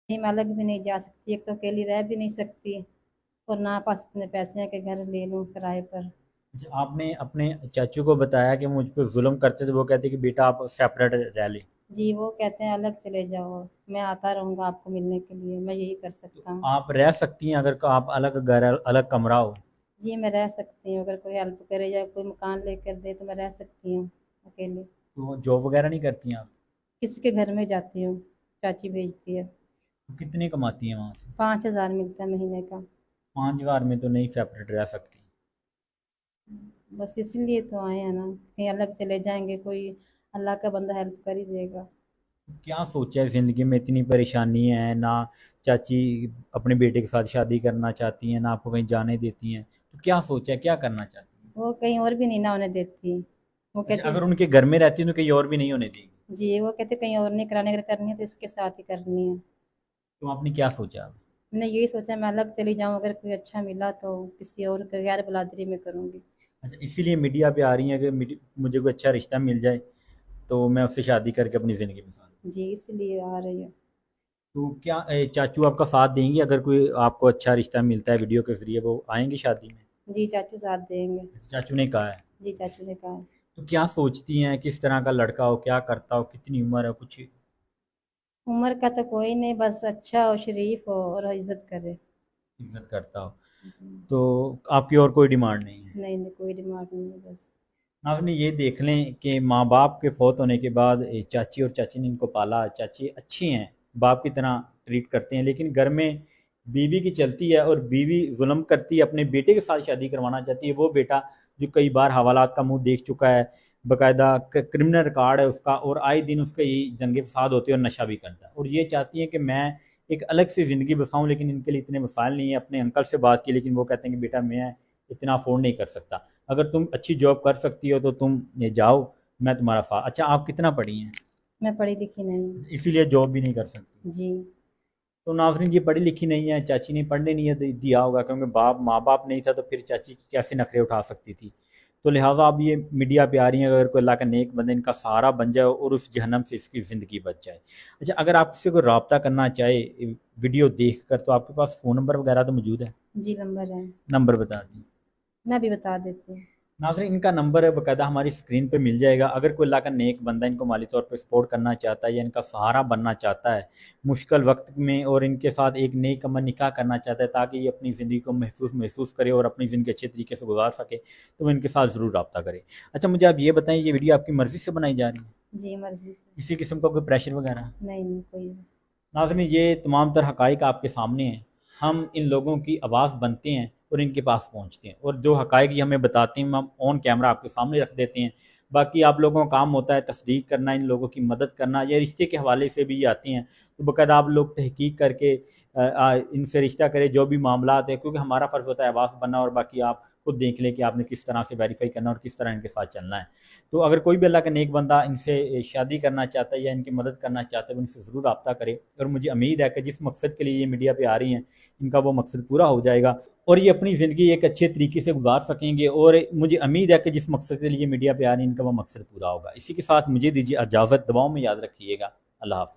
नहीं, मैं अलग भी नहीं जा सकती, एक तो अकेली रह भी नहीं सकती और ना पास इतने पैसे हैं कि घर ले लूँ किराए पर। अच्छा, आपने अपने चाचू को बताया कि मुझ पर जुल्म करते थे, वो कहते कि बेटा आप सेपरेट रह लें। जी, वो कहते हैं अलग चले जाओ, मैं आता रहूँगा आपको मिलने के लिए, मैं यही कर तो सकता हूँ। आप रह सकती हैं अगर आप अलग घर अलग कमरा हो? जी, मैं रह सकती हूँ, अगर कोई हेल्प करे या कोई मकान लेकर दे तो मैं रह सकती हूँ अकेले। तो जॉब वगैरह नहीं करती हैं आप? किसी के घर में जाती हूँ, चाची भेजती है। तो कितने कमाती हैं वहाँ से? 5,000 मिलता है महीने का। 5,000 में तो नहीं सेपरेट रह सकती। बस इसीलिए तो आए हैं ना, कहीं अलग चले जाएंगे कोई अल्लाह का बंदा हेल्प कर ही देगा। क्या सोचा है ज़िंदगी में, इतनी परेशानी है ना? चाची अपने बेटे के साथ शादी करना चाहती हैं, ना आपको कहीं जाने देती हैं, तो क्या सोचा है, क्या करना चाहती हैं? वो कहीं और भी नहीं ना होने देती। वो अच्छा, कहती अगर उनके घर में रहती हैं तो कहीं और भी नहीं होने देगी? जी, वो कहते कहीं और नहीं कराने, अगर करनी है तो इसके साथ ही करनी है। तो आपने क्या सोचा अब? मैंने यही सोचा मैं अलग चली जाऊँ, अगर कोई अच्छा मिला तो किसी और के गैर बिरादरी में करूँगी। अच्छा, इसीलिए मीडिया पे आ रही हैं कि मुझे कोई अच्छा रिश्ता मिल जाए तो मैं उससे शादी करके अपनी ज़िंदगी बसा लूँ। जी, इसलिए आ रही है। तो क्या चाचू आपका साथ देंगी अगर कोई आपको अच्छा रिश्ता मिलता है वीडियो के ज़रिए, वो आएंगी शादी में? जी, चाचू साथ देंगे। चाचू ने कहा है? जी, चाचू ने कहा है। तो क्या सोचती हैं, किस तरह का लड़का हो, क्या करता हो, कितनी उम्र है कुछ? उम्र का तो कोई नहीं, बस अच्छा हो, शरीफ हो और इज्जत करे। इज्जत करता हो? जी। तो आपकी और कोई डिमांड नहीं है? नहीं नहीं, कोई डिमांड नहीं है बस। आपने ये देख लें कि माँ बाप के फौत होने के बाद चाची और चाची ने इनको पाला, चाची अच्छी हैं, बाप की तरह ट्रीट करते हैं, लेकिन घर में बीवी की चलती है और बीवी जुल्म करती है, अपने बेटे के साथ शादी करवाना चाहती है। वो बेटा जो कई बार हवालात का मुंह देख चुका है, बाकायदा क्रिमिनल रिकॉर्ड है उसका, और आए दिन उसके ये दंगे फसाद होते हैं और नशा भी करता है, और ये चाहती है कि मैं एक अलग सी ज़िंदगी बसाऊं, लेकिन इनके लिए इतने मसाइल नहीं है। अपने अंकल से बात की, लेकिन वो कहते हैं कि बेटा मैं इतना अफोर्ड नहीं कर सकता, अगर तुम अच्छी जॉब कर सकती हो तो तुम ये जाओ, मैं तुम्हारा साथ। अच्छा, आप कितना पढ़ी हैं? मैं पढ़ी लिखी नहीं। इसीलिए जॉब भी नहीं कर सकती? जी। तो नाज़रीन, ये पढ़ी लिखी नहीं है, चाची ने पढ़ने नहीं दिया होगा, क्योंकि बाप माँ बाप नहीं था तो फिर चाची कैसे नखरे उठा सकती थी। तो लिहाजा अब ये मीडिया पे आ रही हैं, अगर कोई अल्लाह का नेक बंदा इनका सहारा बन जाए और उस जहन्नम से इसकी ज़िंदगी बच जाए। अच्छा, अगर आप किसी को रब्ता करना चाहे वीडियो देख कर, तो आपके पास फ़ोन नंबर वगैरह तो मौजूद है? जी, नंबर है। नंबर बता दी। मैं भी बता देती हूँ। नाज़रीन, इनका नंबर है बाकायदा हमारी स्क्रीन पे मिल जाएगा। अगर कोई अल्लाह का नेक बंदा इनको माली तौर पे सपोर्ट करना चाहता है या इनका सहारा बनना चाहता है मुश्किल वक्त में, और इनके साथ एक नेक अमल निकाह करना चाहता है ताकि ये अपनी ज़िंदगी को महफूज महसूस करे और अपनी ज़िंदगी अच्छे तरीके से गुजार सके, तो वो इनके साथ ज़रूर रब्ता करे। अच्छा, मुझे आप ये बताएं, ये वीडियो आपकी मर्ज़ी से बनाई जा रही है? जी, मर्जी से। किसी किस्म का कोई प्रेशर वगैरह? नहीं नहीं, कोई नहीं। नाज़रीन, ये तमाम तर हक़ाइक़ आपके सामने हैं। हम इन लोगों की आवाज़ बनते हैं और इनके पास पहुँचते हैं, और जो हक़ाइक़ ये हमें बताते हैं हम ऑन कैमरा आपके सामने रख देते हैं। बाकी आप लोगों का काम होता है तस्दीक करना, इन लोगों की मदद करना, या रिश्ते के हवाले से भी ये आते हैं तो बाकायदा आप लोग तहकीक करके इनसे रिश्ता करें जो भी मामलात है, क्योंकि हमारा फ़र्ज़ होता है आवाज़ बनना, और बाकी आप खुद देख लें कि आपने किस तरह से वेरीफाई करना और किस तरह इनके साथ चलना है। तो अगर कोई भी अल्लाह का नेक बंदा इनसे शादी करना चाहता है या इनकी मदद करना चाहता है, वो इनसे ज़रूर रब्ता करे, और मुझे उम्मीद है कि जिस मकसद के लिए ये मीडिया पे आ रही हैं इनका वो मकसद पूरा हो जाएगा और ये अपनी ज़िंदगी एक अच्छे तरीके से गुजार सकेंगे, और मुझे उम्मीद है कि जिस मकसद के लिए मीडिया पे आ रही हैं इनका वो मकसद पूरा होगा। इसी के साथ मुझे दीजिए इजाज़त, दुआओं में याद रखिएगा। अल्लाह हाफ़िज़।